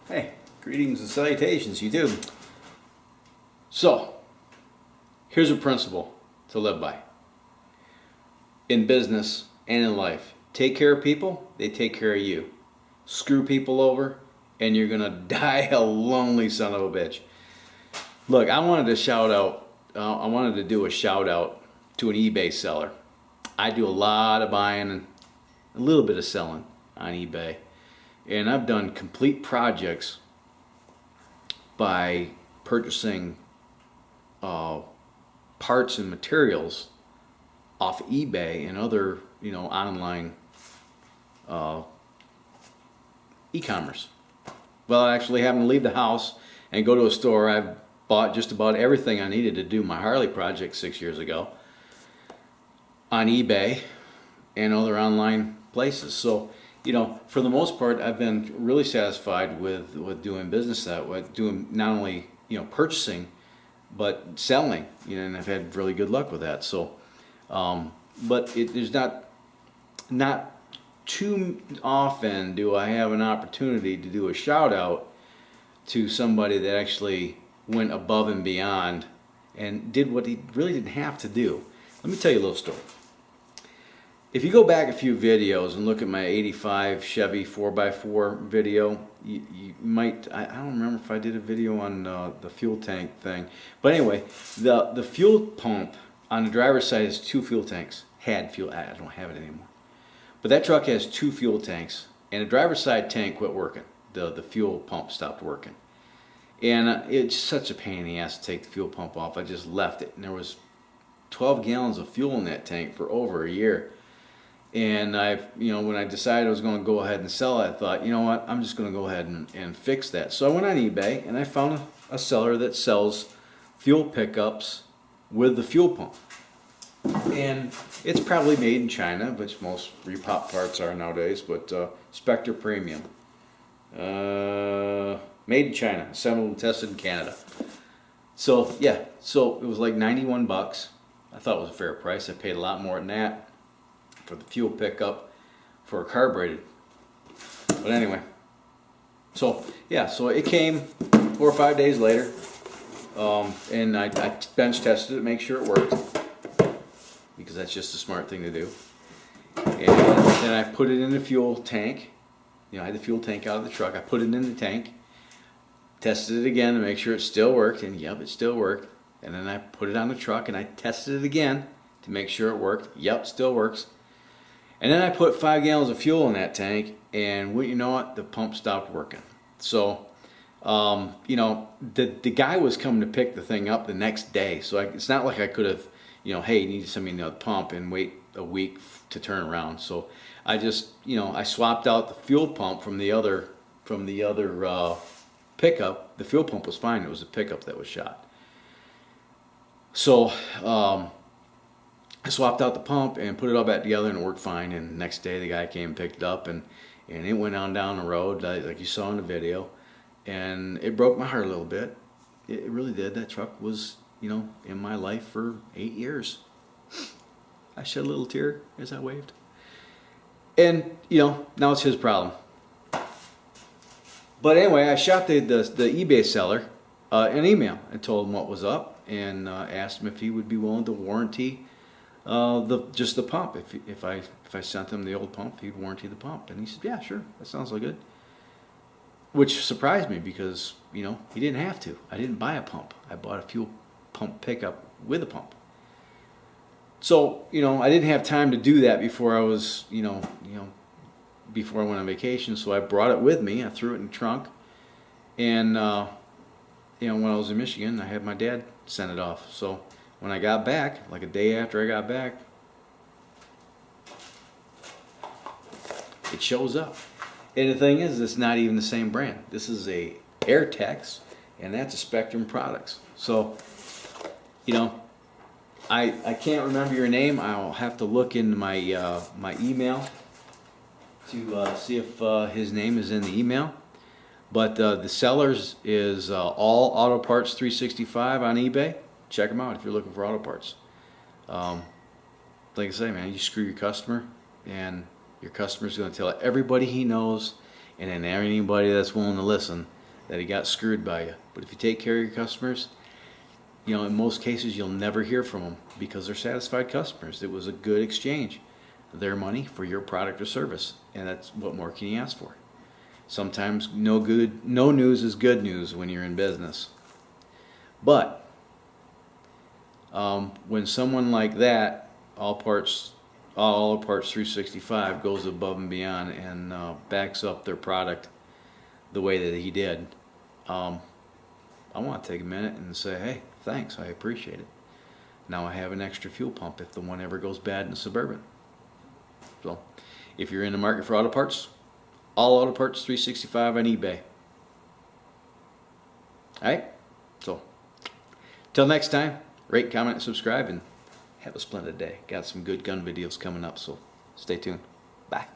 Hey, greetings and salutations, YouTube. So, here's a principle to live by. In business and in life. Take care of people, they take care of you. Screw people over, and you're gonna die a lonely son of a bitch. Look, I wanted to do a shout out to an eBay seller. I do a lot of buying and a little bit of selling on eBay. And I've done complete projects by purchasing parts and materials off eBay and other, online e-commerce. Well, actually having to leave the house and go to a store. I've bought just about everything I needed to do my Harley project 6 years ago on eBay and other online places. So, for the most part, I've been really satisfied with doing business that way, doing not only, purchasing, but selling, and I've had really good luck with that. So, but there's not too often do I have an opportunity to do a shout out to somebody that actually went above and beyond and did what he really didn't have to do. Let me tell you a little story. If you go back a few videos and look at my 85 Chevy 4x4 video, you might, I don't remember if I did a video on the fuel tank thing. But anyway, the fuel pump on the driver's side has two fuel tanks. Had fuel, I don't have it anymore. But that truck has two fuel tanks, and the driver's side tank quit working. The fuel pump stopped working. And it's such a pain in the ass to take the fuel pump off. I just left it, and there was 12 gallons of fuel in that tank for over a year. And when I decided I was going to go ahead and sell it, I thought, you know what, I'm just going to go ahead and fix that. So I went on eBay and I found a seller that sells fuel pickups with the fuel pump. And it's probably made in China, which most repop parts are nowadays, but Spectre Premium. Made in China, assembled and tested in Canada. So yeah, so it was like 91 bucks. I thought it was a fair price. I paid a lot more than that for the fuel pickup for a carbureted. But anyway, so yeah, so it came 4 or 5 days later, and I bench tested it to make sure it worked, because that's just a smart thing to do. And then I put it in the fuel tank. I had the fuel tank out of the truck. I put it in the tank, tested it again to make sure it still worked, and yep, it still worked. And then I put it on the truck and I tested it again to make sure it worked. Yep, still works. And then I put 5 gallons of fuel in that tank, and you know what? The pump stopped working. So, the guy was coming to pick the thing up the next day. So it's not like I could have, hey, you need to send me another pump and wait a week to turn around. So I just, I swapped out the fuel pump from the other pickup. The fuel pump was fine. It was the pickup that was shot. So, I swapped out the pump and put it all back together, and it worked fine. And the next day the guy came and picked it up, and it went on down the road like you saw in the video. And it broke my heart a little bit. It really did. That truck was, in my life for 8 years. I shed a little tear as I waved. And, now it's his problem. But anyway, I shot the eBay seller an email and told him what was up, and asked him if he would be willing to warranty just the pump. If I sent him the old pump, he'd warranty the pump. And he said, yeah, sure, that sounds like good. Which surprised me because, he didn't have to. I didn't buy a pump. I bought a fuel pump pickup with a pump. So, I didn't have time to do that before I was, before I went on vacation. So I brought it with me. I threw it in the trunk. And, when I was in Michigan, I had my dad send it off. So when I got back, like a day after I got back, it shows up. And the thing is, it's not even the same brand. This is a AirTex, and that's a Spectrum Products. So, I can't remember your name. I'll have to look in my my email to see if his name is in the email. But the sellers is All Auto Parts 365 on eBay. Check them out if you're looking for auto parts. Like I say, man, you screw your customer, and your customer's going to tell everybody he knows, and then anybody that's willing to listen that he got screwed by you. But if you take care of your customers, you know, in most cases you'll never hear from them because they're satisfied customers. It was a good exchange. Their money for your product or service. And that's what more can you ask for? Sometimes no news is good news when you're in business. But when someone like that, all parts 365 goes above and beyond and backs up their product the way that he did, I want to take a minute and say, hey, thanks, I appreciate it. Now I have an extra fuel pump if the one ever goes bad in the Suburban. So if you're in the market for auto parts, all auto parts 365 on eBay. Alright, so till next time, rate, comment, and subscribe, and have a splendid day. Got some good gun videos coming up, so stay tuned. Bye.